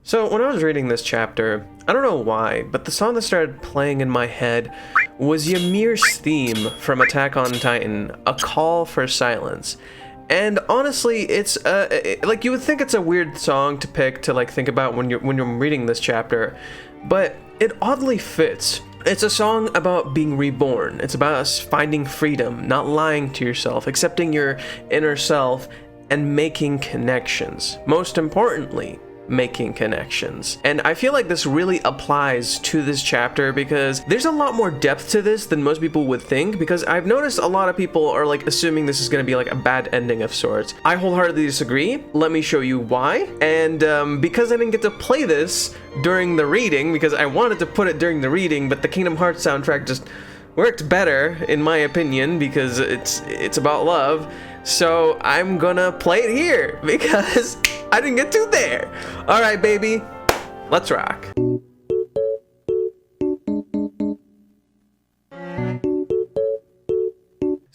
So when I was reading this chapter, I don't know why, but the song that started playing in my head was Ymir's theme from Attack on Titan, A Call for Silence. And honestly, it's like you would think it's a weird song to pick to like think about when you're reading this chapter, but it oddly fits. It's a song about being reborn. It's about us finding freedom, not lying to yourself, accepting your inner self, and making connections. Most importantly, making connections. And I feel like this really applies to this chapter because there's a lot more depth to this than most people would think, because I've noticed a lot of people are like assuming this is going to be like a bad ending of sorts. I wholeheartedly disagree. Let me show you why. And because I didn't get to play this during the reading, because I wanted to put it during the reading, but the Kingdom Hearts soundtrack just worked better in my opinion because it's about love. So I'm gonna play it here because I didn't get to there. All right, baby, let's rock.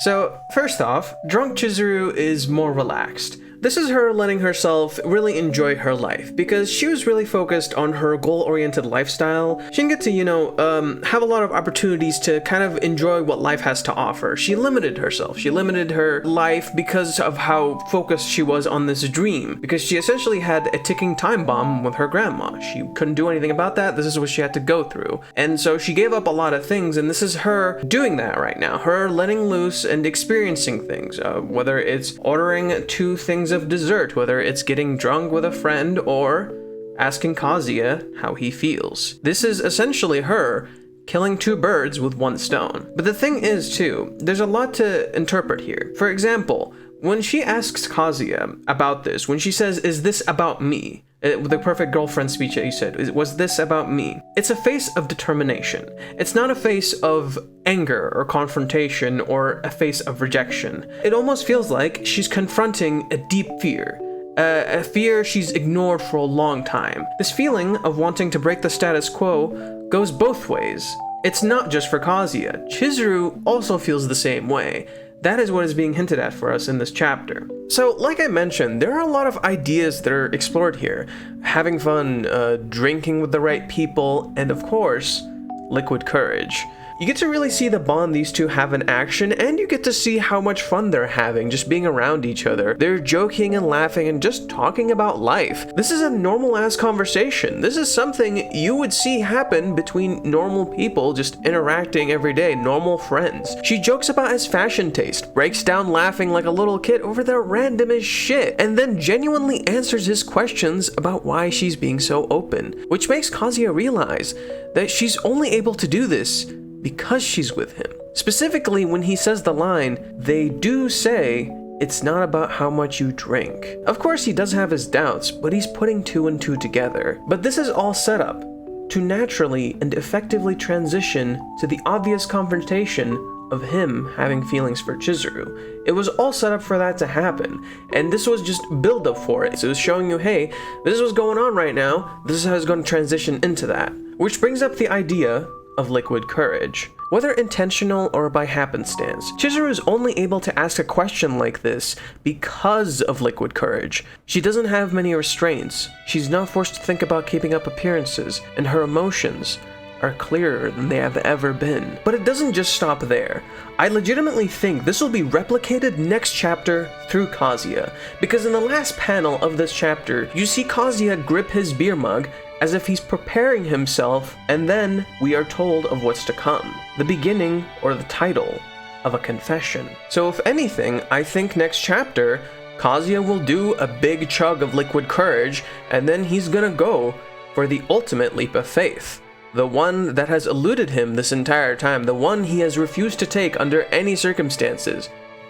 So first off, drunk Chizuru is more relaxed. This is her letting herself really enjoy her life, because she was really focused on her goal-oriented lifestyle. She didn't get to, have a lot of opportunities to kind of enjoy what life has to offer. She limited herself. She limited her life because of how focused she was on this dream, because she essentially had a ticking time bomb with her grandma. She couldn't do anything about that. This is what she had to go through. And so she gave up a lot of things, and this is her doing that right now. Her letting loose and experiencing things, whether it's ordering 2 things of dessert, whether it's getting drunk with a friend or asking Kazuya how he feels. This is essentially her killing 2 birds with 1 stone. But the thing is too, there's a lot to interpret here. For example, when she asks Kazuya about this, when she says, "Is this about me?" The perfect girlfriend speech that you said, was this about me? It's a face of determination. It's not a face of anger or confrontation or a face of rejection. It almost feels like she's confronting a deep fear. A fear she's ignored for a long time. This feeling of wanting to break the status quo goes both ways. It's not just for Kazuya. Chizuru also feels the same way. That is what is being hinted at for us in this chapter. So, like I mentioned, there are a lot of ideas that are explored here. Having fun, drinking with the right people, and of course, liquid courage. You get to really see the bond these two have in action, and you get to see how much fun they're having just being around each other. They're joking and laughing and just talking about life. This is a normal-ass conversation. This is something you would see happen between normal people just interacting every day, normal friends. She jokes about his fashion taste, breaks down laughing like a little kid over the randomest shit, and then genuinely answers his questions about why she's being so open, which makes Kazuya realize that she's only able to do this because she's with him. Specifically, when he says the line, "They do say it's not about how much you drink." Of course, he does have his doubts, but he's putting 2 and 2 together. But this is all set up to naturally and effectively transition to the obvious confrontation of him having feelings for Chizuru. It was all set up for that to happen, and this was just build up for it. So it was showing you, hey, this is what's going on right now, this is how it's going to transition into that. Which brings up the idea of liquid courage. Whether intentional or by happenstance, Chizuru is only able to ask a question like this because of liquid courage. She doesn't have many restraints, she's not forced to think about keeping up appearances, and her emotions are clearer than they have ever been. But it doesn't just stop there. I legitimately think this will be replicated next chapter through Kazuya, because in the last panel of this chapter, you see Kazuya grip his beer mug as if he's preparing himself, and then we are told of what's to come. The beginning, or the title, of a confession. So if anything, I think next chapter, Kazuya will do a big chug of liquid courage, and then he's gonna go for the ultimate leap of faith. The one that has eluded him this entire time, the one he has refused to take under any circumstances.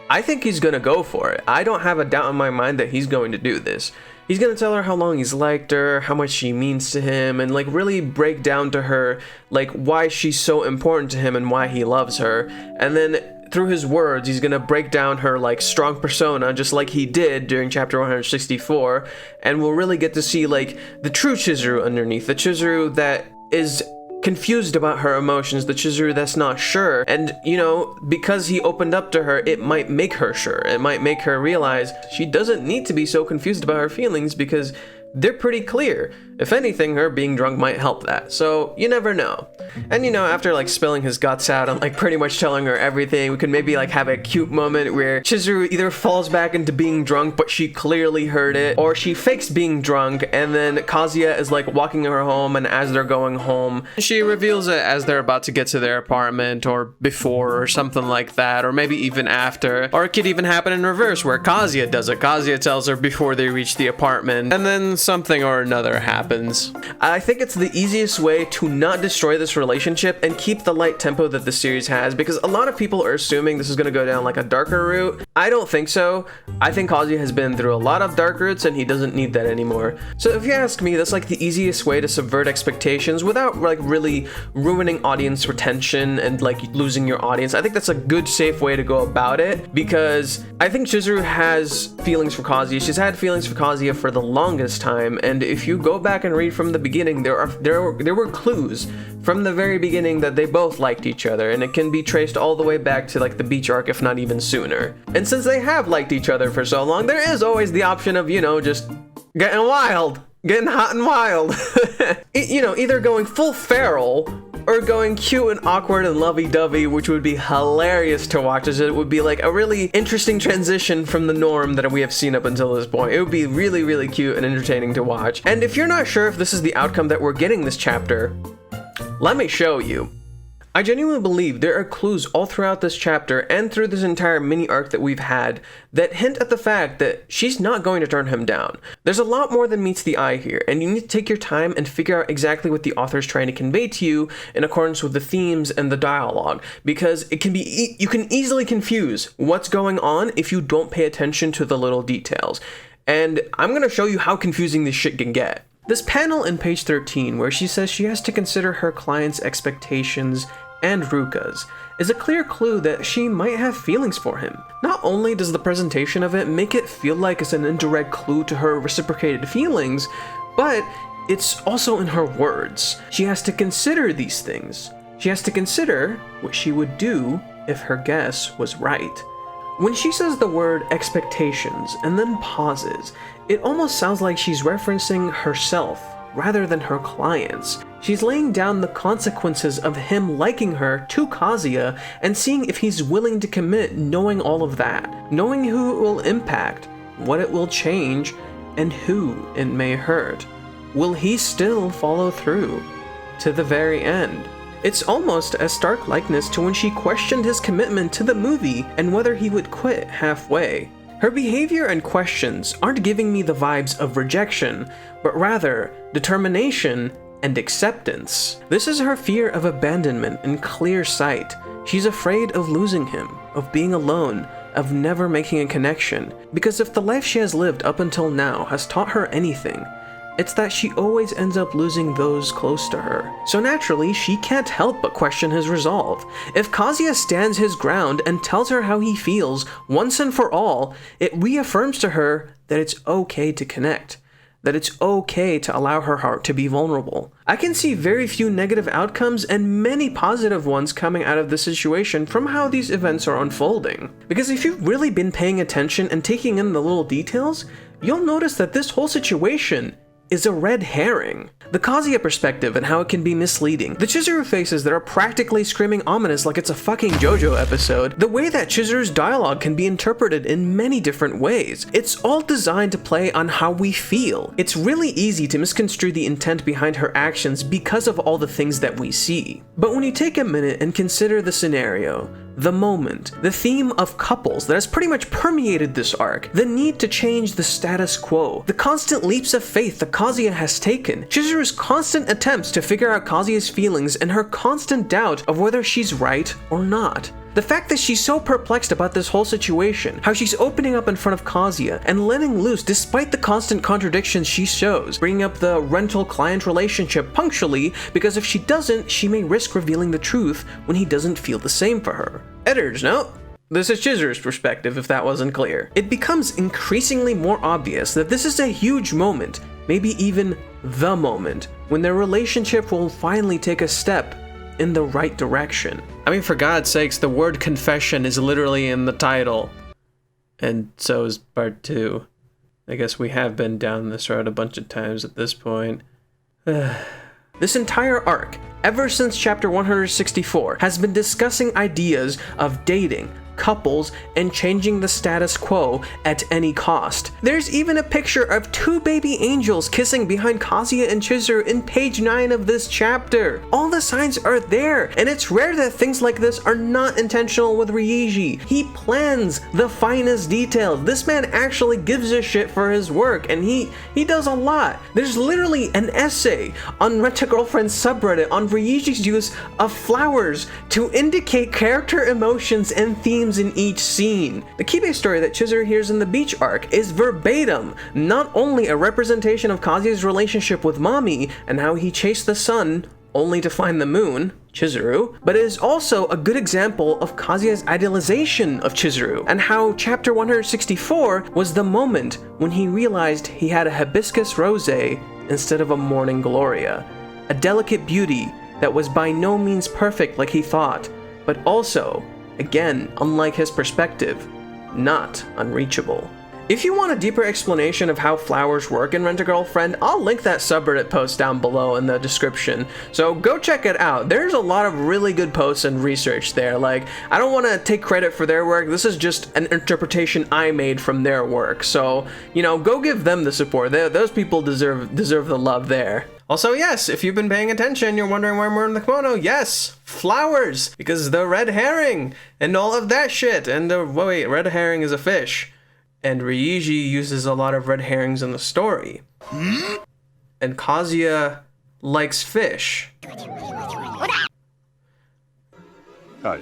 I think he's gonna go for it. I don't have a doubt in my mind that he's going to do this. He's gonna tell her how long he's liked her, how much she means to him, and like really break down to her like why she's so important to him and why he loves her. And then through his words, he's gonna break down her like strong persona, just like he did during chapter 164, and we'll really get to see like the true Chizuru underneath, the Chizuru that is confused about her emotions, the Chizuru that's not sure. And, you know, because he opened up to her, it might make her sure. It might make her realize she doesn't need to be so confused about her feelings because they're pretty clear. If anything, her being drunk might help that, so you never know. And after like spilling his guts out and like pretty much telling her everything, we could maybe like have a cute moment where Chizuru either falls back into being drunk but she clearly heard it, or she fakes being drunk and then Kazuya is like walking her home, and as they're going home, she reveals it as they're about to get to their apartment, or before, or something like that, or maybe even after. Or it could even happen in reverse where Kazuya does it. Kazuya tells her before they reach the apartment, and then something or another happens. I think it's the easiest way to not destroy this relationship and keep the light tempo that the series has, because a lot of people are assuming this is going to go down like a darker route. I don't think so. I think Kazuya has been through a lot of dark routes and he doesn't need that anymore. So if you ask me, that's like the easiest way to subvert expectations without like really ruining audience retention and like losing your audience. I think that's a good, safe way to go about it, because I think Chizuru has feelings for Kazuya. She's had feelings for Kazuya for the longest time, and if you go back and read from the beginning, there were clues from the very beginning that they both liked each other, and it can be traced all the way back to like the beach arc, if not even sooner. And since they have liked each other for so long, there is always the option of, just getting wild, getting hot and wild. Either going full feral or going cute and awkward and lovey-dovey, which would be hilarious to watch, as it would be like a really interesting transition from the norm that we have seen up until this point. It would be really, really cute and entertaining to watch. And if you're not sure if this is the outcome that we're getting this chapter, let me show you. I genuinely believe there are clues all throughout this chapter and through this entire mini arc that we've had that hint at the fact that she's not going to turn him down. There's a lot more than meets the eye here, and you need to take your time and figure out exactly what the author is trying to convey to you in accordance with the themes and the dialogue, because it can be you can easily confuse what's going on if you don't pay attention to the little details. And I'm going to show you how confusing this shit can get. This panel in page 13, where she says she has to consider her client's expectations and Ruka's, is a clear clue that she might have feelings for him. Not only does the presentation of it make it feel like it's an indirect clue to her reciprocated feelings, but it's also in her words. She has to consider these things. She has to consider what she would do if her guess was right. When she says the word expectations and then pauses, it almost sounds like she's referencing herself rather than her clients. She's laying down the consequences of him liking her to Kazuya and seeing if he's willing to commit, knowing all of that, knowing who it will impact, what it will change, and who it may hurt. Will he still follow through to the very end? It's almost a stark likeness to when she questioned his commitment to the movie and whether he would quit halfway. Her behavior and questions aren't giving me the vibes of rejection, but rather determination and acceptance. This is her fear of abandonment in clear sight. She's afraid of losing him, of being alone, of never making a connection. Because if the life she has lived up until now has taught her anything, it's that she always ends up losing those close to her. So naturally, she can't help but question his resolve. If Kazuya stands his ground and tells her how he feels once and for all, it reaffirms to her that it's okay to connect, that it's okay to allow her heart to be vulnerable. I can see very few negative outcomes and many positive ones coming out of this situation from how these events are unfolding. Because if you've really been paying attention and taking in the little details, you'll notice that this whole situation is a red herring. The Kazuya perspective and how it can be misleading. The Chizuru faces that are practically screaming ominous like it's a fucking JoJo episode. The way that Chizuru's dialogue can be interpreted in many different ways. It's all designed to play on how we feel. It's really easy to misconstrue the intent behind her actions because of all the things that we see. But when you take a minute and consider the scenario, the moment, the theme of couples that has pretty much permeated this arc, the need to change the status quo, the constant leaps of faith that Kazuya has taken, Chizuru's constant attempts to figure out Kazuya's feelings, and her constant doubt of whether she's right or not. The fact that she's so perplexed about this whole situation, how she's opening up in front of Kazuya and letting loose despite the constant contradictions she shows, bringing up the rental-client relationship punctually because if she doesn't, she may risk revealing the truth when he doesn't feel the same for her. Editor's note: this is Chizuru's perspective if that wasn't clear. It becomes increasingly more obvious that this is a huge moment, maybe even the moment, when their relationship will finally take a step in the right direction. I mean, for God's sakes, the word confession is literally in the title. And so is part 2. I guess we have been down this road a bunch of times at this point. This entire arc, ever since chapter 164, has been discussing ideas of dating, couples, and changing the status quo at any cost. There's even a picture of two baby angels kissing behind Kazuya and Chizuru in page 9 of this chapter. All the signs are there, and it's rare that things like this are not intentional with Ryuji. He plans the finest details. This man actually gives a shit for his work, and he does a lot. There's literally an essay on Rent-A-Girlfriend's subreddit on Ryuji's use of flowers to indicate character emotions and themes in each scene. The Kibe story that Chizuru hears in the beach arc is verbatim, not only a representation of Kazuya's relationship with Mami and how he chased the sun only to find the moon, Chizuru, but it is also a good example of Kazuya's idealization of Chizuru, and how chapter 164 was the moment when he realized he had a hibiscus rosé instead of a morning gloria, a delicate beauty that was by no means perfect like he thought, but also, again, unlike his perspective, not unreachable. If you want a deeper explanation of how flowers work in Rent-A-Girlfriend, I'll link that subreddit post down below in the description, so go check it out. There's a lot of really good posts and research there. Like, I don't want to take credit for their work, this is just an interpretation I made from their work, so, you know, go give them the support. Those people deserve the love there. Also, yes, if you've been paying attention, you're wondering why I'm wearing the kimono. Yes, flowers, because the red herring and all of that shit. And wait, red herring is a fish. And Ryuji uses a lot of red herrings in the story. And Kazuya likes fish. Oh yeah,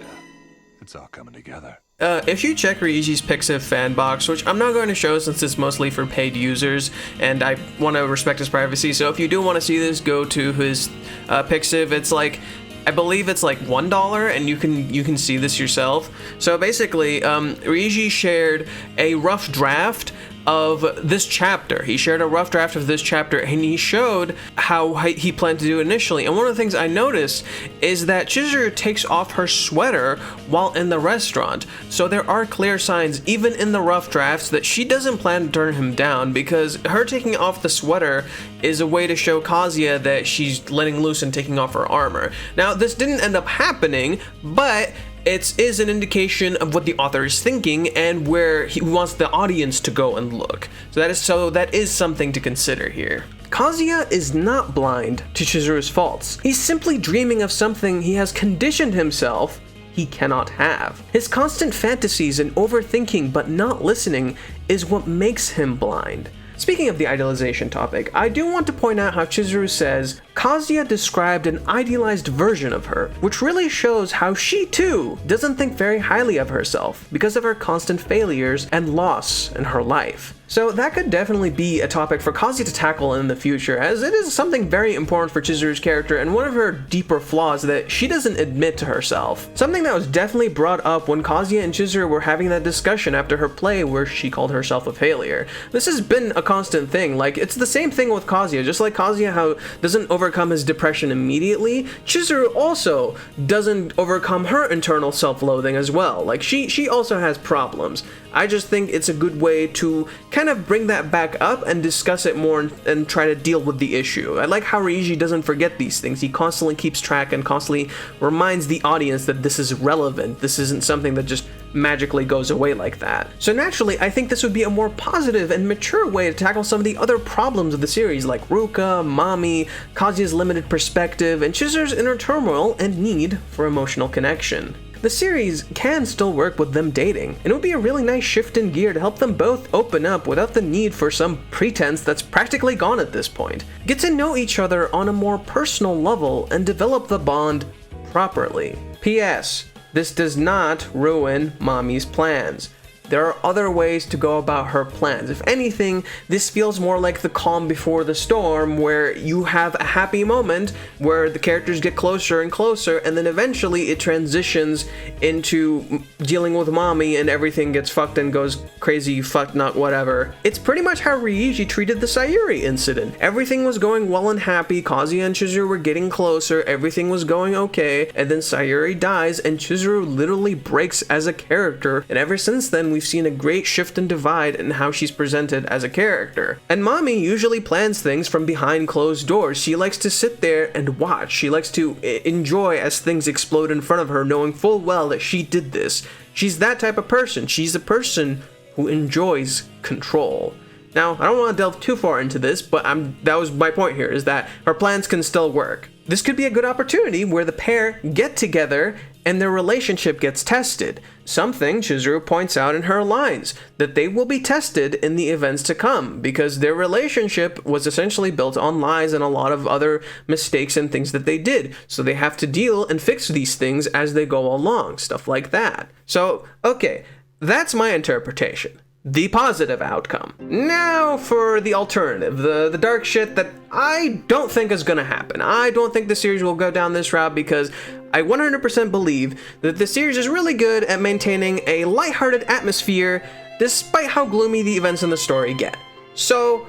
it's all coming together. If you check Ryuji's Pixiv fan box, which I'm not going to show since it's mostly for paid users, and I want to respect his privacy, so if you do want to see this, go to his Pixiv. It's like, I believe it's like $1, and you can see this yourself. So basically, Ryuji shared a rough draft of this chapter. He shared a rough draft of this chapter, and he showed how he planned to do it initially. And one of the things I noticed is that Chizuru takes off her sweater while in the restaurant. So there are clear signs, even in the rough drafts, that she doesn't plan to turn him down, because her taking off the sweater is a way to show Kazuya that she's letting loose and taking off her armor. Now, this didn't end up happening, but it is an indication of what the author is thinking and where he wants the audience to go and look. So that is something to consider here. Kazuya is not blind to Chizuru's faults. He's simply dreaming of something he has conditioned himself he cannot have. His constant fantasies and overthinking but not listening is what makes him blind. Speaking of the idealization topic, I do want to point out how Chizuru says Kazuya described an idealized version of her, which really shows how she too doesn't think very highly of herself because of her constant failures and loss in her life. So that could definitely be a topic for Kazuya to tackle in the future, as it is something very important for Chizuru's character and one of her deeper flaws that she doesn't admit to herself. Something that was definitely brought up when Kazuya and Chizuru were having that discussion after her play where she called herself a failure. This has been a constant thing. Like, it's the same thing with Kazuya. Just like Kazuya how doesn't overcome his depression immediately, Chizuru also doesn't overcome her internal self-loathing as well. Like, she also has problems. I just think it's a good way to kind of bring that back up and discuss it more and try to deal with the issue. I like how Ryuji doesn't forget these things. He constantly keeps track and constantly reminds the audience that this is relevant. This isn't something that just magically goes away like that. So naturally, I think this would be a more positive and mature way to tackle some of the other problems of the series, like Ruka, Mami, Kazuya's limited perspective, and Chizuru's inner turmoil and need for emotional connection. The series can still work with them dating, and it would be a really nice shift in gear to help them both open up without the need for some pretense that's practically gone at this point. Get to know each other on a more personal level and develop the bond properly. P.S. This does not ruin Mami's plans. There are other ways to go about her plans. If anything, this feels more like the calm before the storm, where you have a happy moment where the characters get closer and closer, and then eventually it transitions into dealing with Mami and everything gets fucked and goes crazy, fucked, not whatever. It's pretty much how Ryuji treated the Sayuri incident. Everything was going well and happy, Kazuya and Chizuru were getting closer, everything was going okay, and then Sayuri dies and Chizuru literally breaks as a character, and ever since then we've we've seen a great shift and divide in how she's presented as a character. And Mommy usually plans things from behind closed doors. She likes to sit there and watch. She likes to enjoy as things explode in front of her, knowing full well that she did this. She's that type of person. She's a person who enjoys control. Now, I don't want to delve too far into this, but that was my point here, is that her plans can still work. This could be a good opportunity where the pair get together and their relationship gets tested. Something Chizuru points out in her lines, that they will be tested in the events to come, because their relationship was essentially built on lies and a lot of other mistakes and things that they did. So they have to deal and fix these things as they go along, stuff like that. So, okay, that's my interpretation. The positive outcome. Now for the alternative, the dark shit that I don't think is gonna happen. I don't think the series will go down this route because I 100% believe that the series is really good at maintaining a lighthearted atmosphere despite how gloomy the events in the story get. So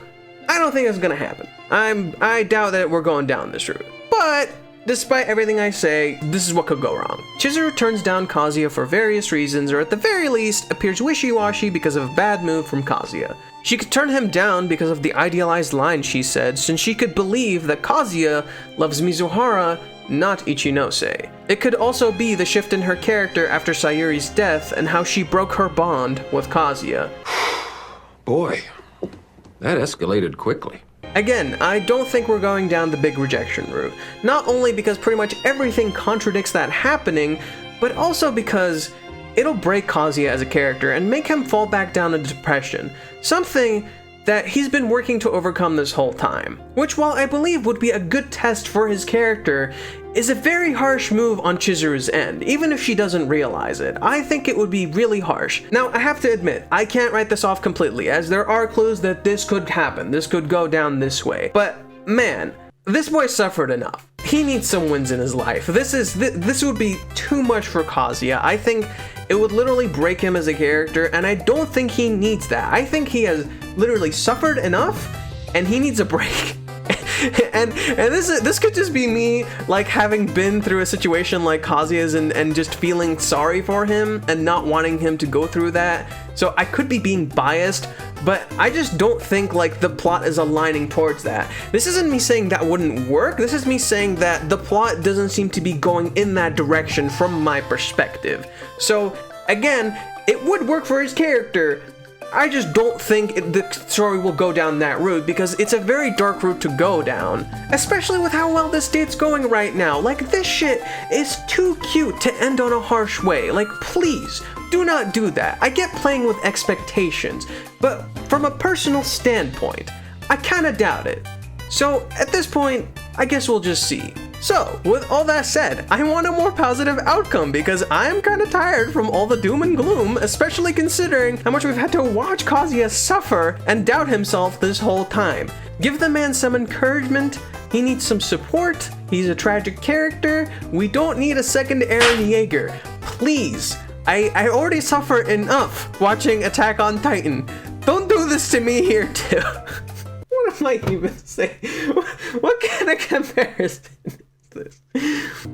I don't think it's gonna happen. I doubt that we're going down this route. But despite everything I say, this is what could go wrong. Chizuru turns down Kazuya for various reasons, or at the very least, appears wishy-washy because of a bad move from Kazuya. She could turn him down because of the idealized line she said, since she could believe that Kazuya loves Mizuhara, not Ichinose. It could also be the shift in her character after Sayuri's death and how she broke her bond with Kazuya. Boy, that escalated quickly. Again, I don't think we're going down the big rejection route. Not only because pretty much everything contradicts that happening, but also because it'll break Kazuya as a character and make him fall back down into depression. Something that he's been working to overcome this whole time. Which, while I believe would be a good test for his character, is a very harsh move on Chizuru's end, even if she doesn't realize it. I think it would be really harsh. Now, I have to admit, I can't write this off completely, as there are clues that this could happen, this could go down this way. But, man, this boy suffered enough. He needs some wins in his life. This would be too much for Kazuya. I think it would literally break him as a character, and I don't think he needs that. I think he has literally suffered enough, and he needs a break. and this could just be me, like, having been through a situation like Kazuya's and just feeling sorry for him and not wanting him to go through that. So I could be being biased, but I just don't think, like, the plot is aligning towards that. This isn't me saying that wouldn't work. This is me saying that the plot doesn't seem to be going in that direction from my perspective. So again, it would work for his character. I just don't think the story will go down that route because it's a very dark route to go down. Especially with how well this date's going right now. Like, this shit is too cute to end on a harsh way. Like, please, do not do that. I get playing with expectations, but from a personal standpoint, I kinda doubt it. So, at this point, I guess we'll just see. So, with all that said, I want a more positive outcome because I'm kind of tired from all the doom and gloom, especially considering how much we've had to watch Kazuya suffer and doubt himself this whole time. Give the man some encouragement, he needs some support, he's a tragic character, we don't need a second Eren Yeager. Please, I already suffer enough watching Attack on Titan. Don't do this to me here too. What am I even saying? What kind of comparison is this?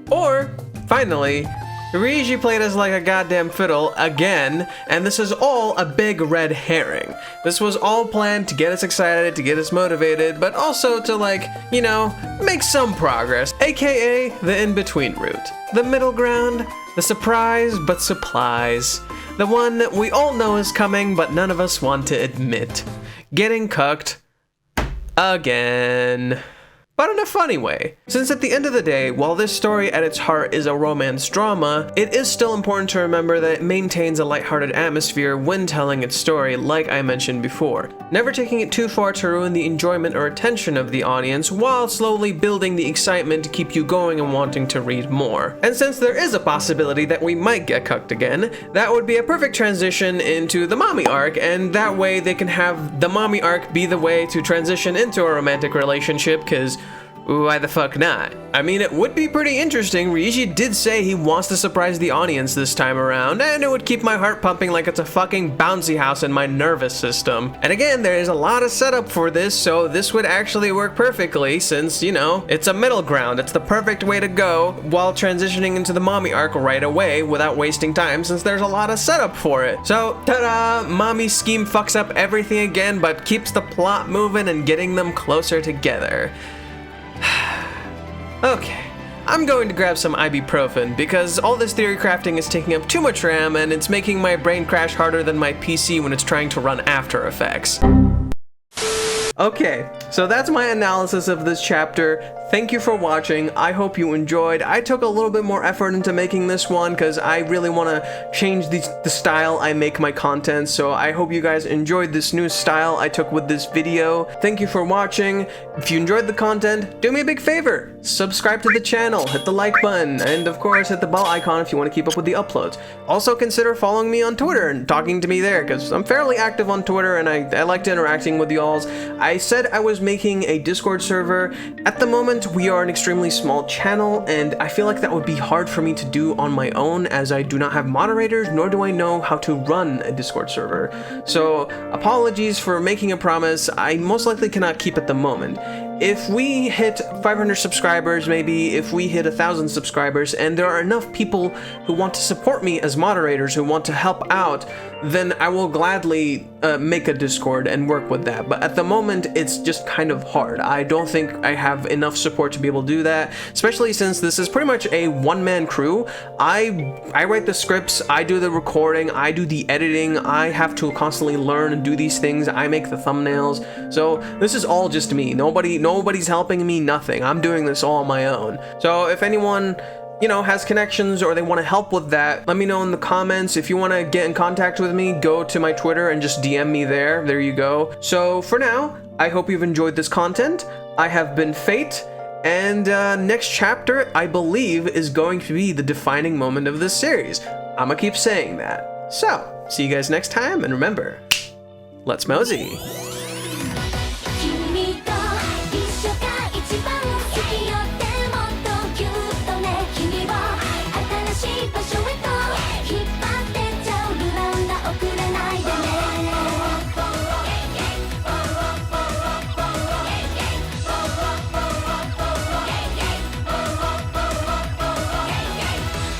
Or, finally, Ryuji played us like a goddamn fiddle again, and this is all a big red herring. This was all planned to get us excited, to get us motivated, but also to, like, you know, make some progress, aka the in-between route. The middle ground, the surprise but supplies. The one that we all know is coming, but none of us want to admit. Getting cucked again. But in a funny way. Since at the end of the day, while this story at its heart is a romance drama, it is still important to remember that it maintains a lighthearted atmosphere when telling its story, like I mentioned before. Never taking it too far to ruin the enjoyment or attention of the audience, while slowly building the excitement to keep you going and wanting to read more. And since there is a possibility that we might get cucked again, that would be a perfect transition into the mommy arc, and that way they can have the mommy arc be the way to transition into a romantic relationship, because Why the fuck not? I mean, it would be pretty interesting. Ryuji did say he wants to surprise the audience this time around, and it would keep my heart pumping like it's a fucking bouncy house in my nervous system. And again, there is a lot of setup for this, so this would actually work perfectly since, you know, it's a middle ground. It's the perfect way to go while transitioning into the mommy arc right away without wasting time since there's a lot of setup for it. So, ta-da! Mommy's scheme fucks up everything again, but keeps the plot moving and getting them closer together. Okay, I'm going to grab some ibuprofen because all this theory crafting is taking up too much RAM and it's making my brain crash harder than my PC when it's trying to run After Effects. Okay, so that's my analysis of this chapter. Thank you for watching. I hope you enjoyed. I took a little bit more effort into making this one because I really want to change the style I make my content, so I hope you guys enjoyed this new style I took with this video. Thank you for watching. If you enjoyed the content, do me a big favor. Subscribe to the channel, hit the like button, and of course hit the bell icon if you want to keep up with the uploads. Also consider following me on Twitter and talking to me there because I'm fairly active on Twitter and I liked interacting with y'alls. I said I was making a Discord server. At the moment, we are an extremely small channel, and I feel like that would be hard for me to do on my own as I do not have moderators, nor do I know how to run a Discord server. So, apologies for making a promise I most likely cannot keep at the moment. If we hit 500 subscribers, maybe if we hit 1,000 subscribers, and there are enough people who want to support me as moderators, who want to help out, then I will gladly make a Discord and work with that. But at the moment, it's just kind of hard. I don't think I have enough support to be able to do that, especially since this is pretty much a one-man crew. I write the scripts, I do the recording, I do the editing, I have to constantly learn and do these things, I make the thumbnails. So this is all just me. Nobody's helping me, nothing. I'm doing this all on my own. So if anyone, you know, has connections or they want to help with that, let me know in the comments. If you want to get in contact with me, go to my Twitter and just DM me there. There you go. So for now, I hope you've enjoyed this content. I have been Fate, and next chapter, I believe, is going to be the defining moment of this series. I'm gonna keep saying that. So, see you guys next time, and remember, let's mosey.